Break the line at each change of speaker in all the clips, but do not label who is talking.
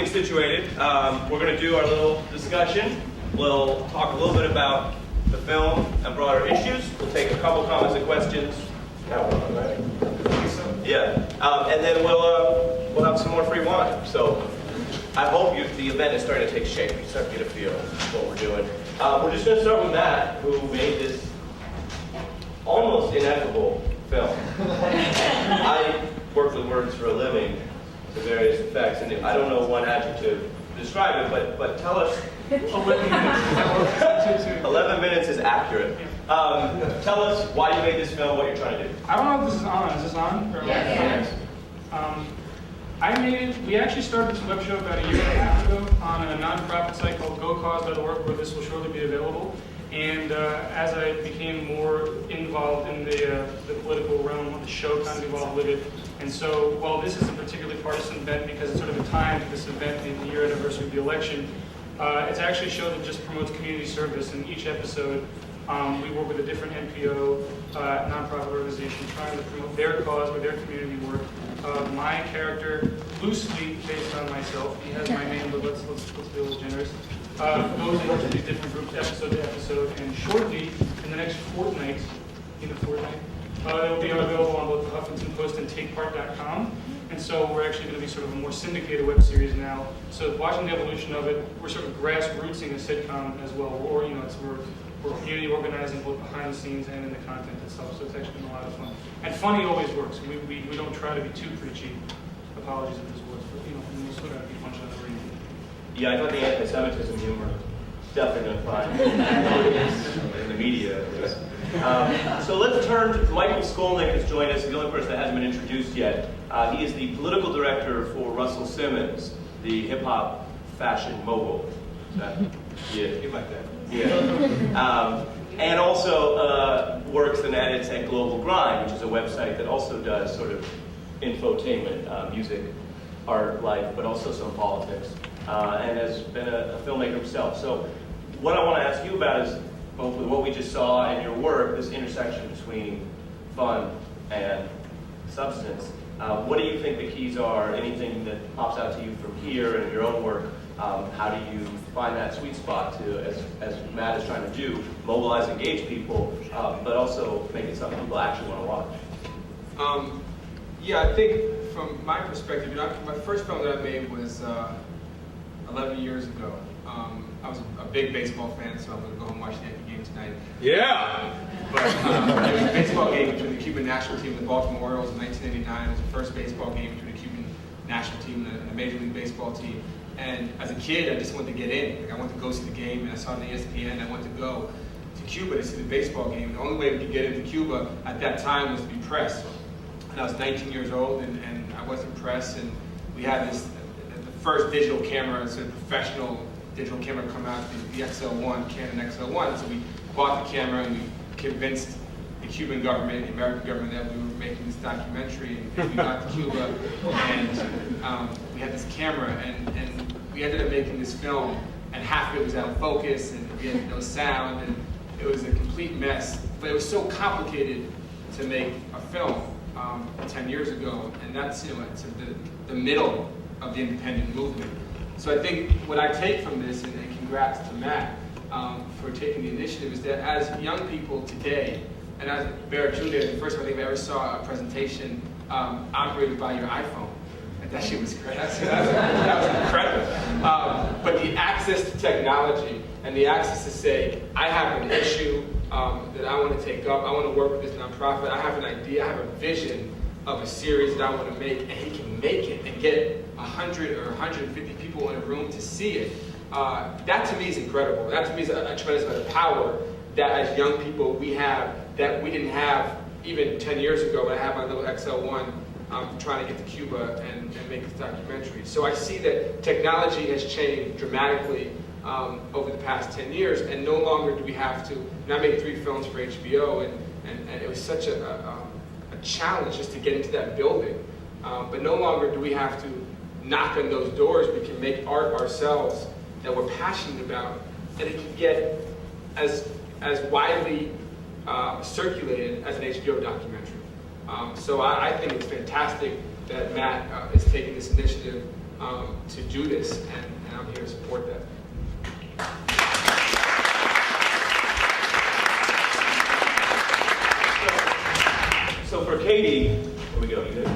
getting situated, we're going to do our little discussion. We'll talk a little bit about the film and broader issues. We'll take a couple comments and questions. Right? Yeah, and then we'll have some more free wine. So I hope the event is starting to take shape. You start to get a feel of what we're doing. We're just going to start with Matt, who made this almost ineffable film. I work with words for a living to various effects, and I don't know one adjective to describe it, but tell us. 11 minutes. 11 minutes is accurate. Tell us why you made this film, what you're trying to do.
I don't know if this is on. Is this on?
Yes.
We actually started this web show about a year and a half ago on a nonprofit site called GoCause.org, where this will shortly be available. And as I became more involved in the political realm, the show kind of evolved with it. And so while this is a particularly partisan event because it's sort of a time to this event in the year anniversary of the election, it's actually a show that just promotes community service. In each episode, we work with a different NPO, nonprofit organization, trying to promote their cause with their community work. My character, loosely based on myself, he has my name, but let's be a little generous, goes into these different groups, episode to episode, and shortly, in the next fortnight, it will be available on both the Huffington Post and TakePart.com. And so we're actually going to be sort of a more syndicated web series now. So watching the evolution of it, we're sort of grassrootsing a sitcom as well. Or we're community organizing both behind the scenes and in the content itself. So it's actually been a lot of fun. And funny always works. We don't try to be too preachy. Apologies if this was, but we still got to be punching on the ring.
Yeah, I thought the anti-Semitism humor definitely going to find in the media. So let's turn to Michael Skolnick has joined us, the only person that hasn't been introduced yet. He is the political director for Russell Simmons, the hip-hop fashion mogul. Yeah, you like that? Yeah. And also works and edits at Global Grind, which is a website that also does sort of infotainment, music, art, life, but also some politics, and has been a filmmaker himself. So what I want to ask you about is, both with what we just saw in your work, this intersection between fun and substance. What do you think the keys are? Anything that pops out to you from here and your own work? How do you find that sweet spot to, as Matt is trying to do, mobilize, engage people, but also make it something people actually want to watch?
Yeah, I think from my perspective, my first film that I made was 11 years ago. I was a big baseball fan, so I'm going to go home and watch the Yankee game tonight.
Yeah!
But it was a baseball game between the Cuban national team and the Baltimore Orioles in 1989. It was the first baseball game between the Cuban national team and a Major League Baseball team. And as a kid, I just wanted to get in. Like, I wanted to go see the game, and I saw it on ESPN. I wanted to go to Cuba to see the baseball game. The only way we could get into Cuba at that time was to be pressed. And I was 19 years old, and I wasn't pressed. And we had the first digital camera, sort of professional digital camera come out, the XL1, Canon XL1. So we bought the camera and we convinced the Cuban government, the American government, that we were making this documentary. And we got to Cuba and we had this camera and we ended up making this film, and half of it was out of focus and we had no sound and it was a complete mess. But it was so complicated to make a film 10 years ago, and that's it's the middle of the independent movement. So I think what I take from this, and congrats to Matt for taking the initiative, is that as young people today, and as Barrett Jr., the first time I think I ever saw a presentation operated by your iPhone. And that shit was great. That was incredible. But the access to technology and the access to say, I have an issue that I want to take up, I want to work with this nonprofit, I have an idea, I have a vision of a series that I want to make, and he can make it and get 100 or 150 people in a room to see it. That to me is incredible. That to me is a tremendous amount of power that as young people we have that we didn't have even 10 years ago when I had my little XL1 trying to get to Cuba and make this documentary. So I see that technology has changed dramatically over the past 10 years, and no longer do we have to, and I made 3 films for HBO, and it was such a challenge just to get into that building. But no longer do we have to knock on those doors. We can make art ourselves that we're passionate about, and it can get as widely circulated as an HBO documentary. So I think it's fantastic that Matt is taking this initiative to do this, and I'm here to support that.
So for Katie, here we go, you good?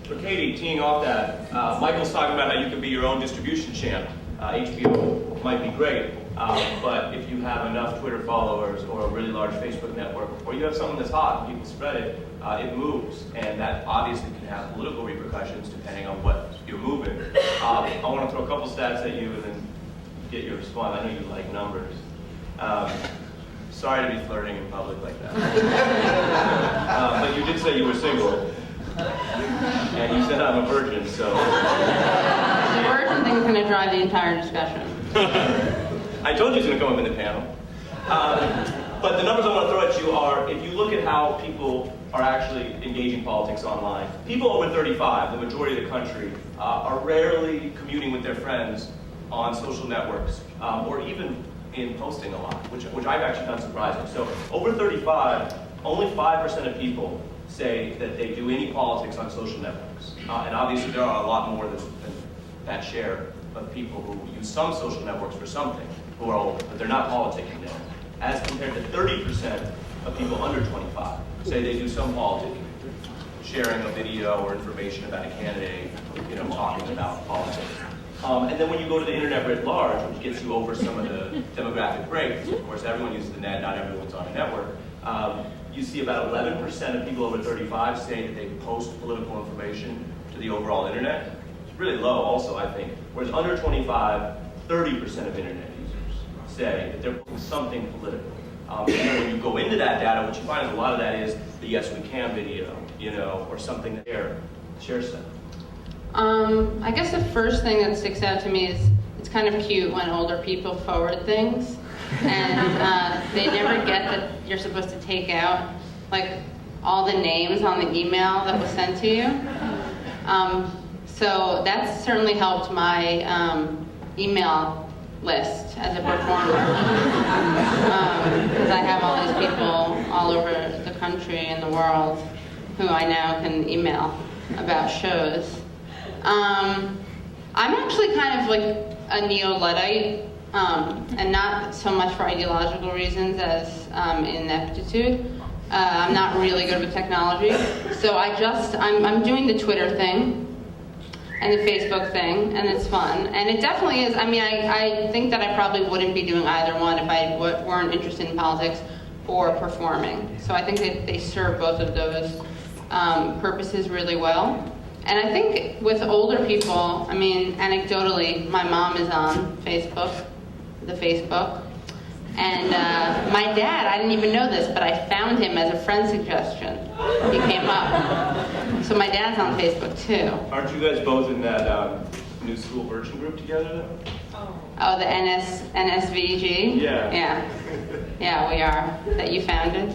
For Katie, teeing off that, Michael's talking about how you can be your own distribution champ. HBO might be great, but if you have enough Twitter followers or a really large Facebook network, or you have something that's hot and people spread it, it moves, and that obviously can have political repercussions depending on what you're moving. I want to throw a couple stats at you and then get your response. I know you like numbers. Sorry to be flirting in public like that. But you did say you were single. And you said I'm a virgin, so...
The virgin thing is going to drive the entire discussion.
I told you it's going to come up in the panel. But the numbers I want to throw at you are, if you look at how people are actually engaging politics online, people over 35, the majority of the country, are rarely commuting with their friends on social networks, or even in posting a lot, which I've actually found surprising. So over 35, only 5% of people say that they do any politics on social networks. And obviously there are a lot more than that share of people who use some social networks for something, who are older, but they're not politicking there. As compared to 30% of people under 25 say they do some politicking, sharing a video or information about a candidate, talking about politics. And then when you go to the internet writ large, which gets you over some of the demographic breaks, of course everyone uses the net, not everyone's on a network, you see about 11% of people over 35 say that they post political information to the overall internet. It's really low also, I think. Whereas under 25, 30% of internet users say that they're posting something political. And then when you go into that data, what you find is a lot of that is the Yes We Can video, or something there. Share stuff.
I guess the first thing that sticks out to me is it's kind of cute when older people forward things, and they never get that you're supposed to take out all the names on the email that was sent to you. So that's certainly helped my email list as a performer, because I have all these people all over the country and the world who I now can email about shows. I'm actually kind of like a neo-Luddite, and not so much for ideological reasons as ineptitude. I'm not really good with technology, so I'm doing the Twitter thing and the Facebook thing, and it's fun. And it definitely is, I think that I probably wouldn't be doing either one if I weren't interested in politics or performing. So I think that they serve both of those purposes really well. And I think with older people, anecdotally, my mom is on Facebook, and my dad, I didn't even know this, but I found him as a friend suggestion. He came up. So my dad's on Facebook too.
Aren't you guys both in that new school virgin group together though?
Oh, the NSVG?
Yeah.
Yeah, we are. That you founded?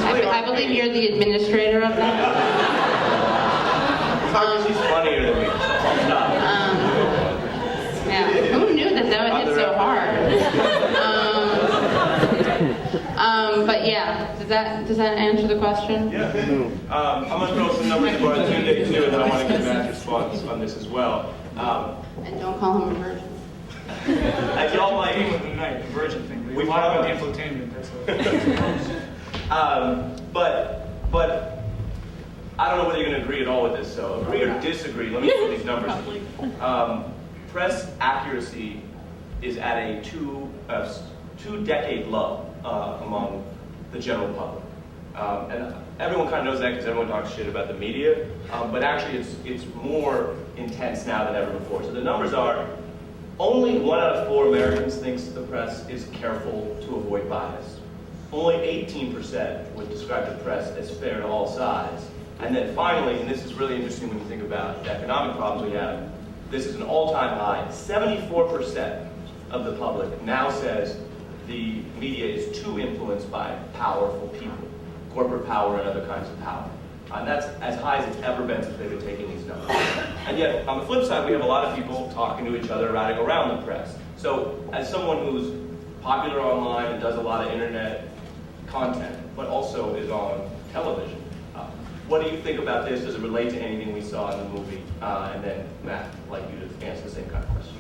I believe you're the administrator of that.
She's funnier than me. Stop.
Yeah. Who knew that would hit so hard? But yeah, does that answer the question?
Yeah. I'm going to throw some numbers for our Tuesday too, and then I want to get Matt's response on this as well.
And don't call him a virgin.
As y'all might,
With the night, the virgin thing.
We
talk about the infotainment. That's
but I don't know whether you're going to agree at all with this. So agree or disagree. Let me throw these numbers. Press accuracy is at a two-decade low among the general public, and everyone kind of knows that because everyone talks shit about the media. But actually, it's more intense now than ever before. So the numbers are: only 1 out of 4 Americans thinks the press is careful to avoid bias. Only 18% would describe the press as fair to all sides. And then finally, and this is really interesting when you think about the economic problems we have, this is an all-time high. 74% of the public now says the media is too influenced by powerful people, corporate power and other kinds of power. And that's as high as it's ever been since they've been taking these numbers. And yet, on the flip side, we have a lot of people talking to each other, routing around the press. So, as someone who's popular online and does a lot of internet content, but also is on television, what do you think about this? Does it relate to anything we saw in the movie? And then Matt, I'd like you to answer the same kind of question.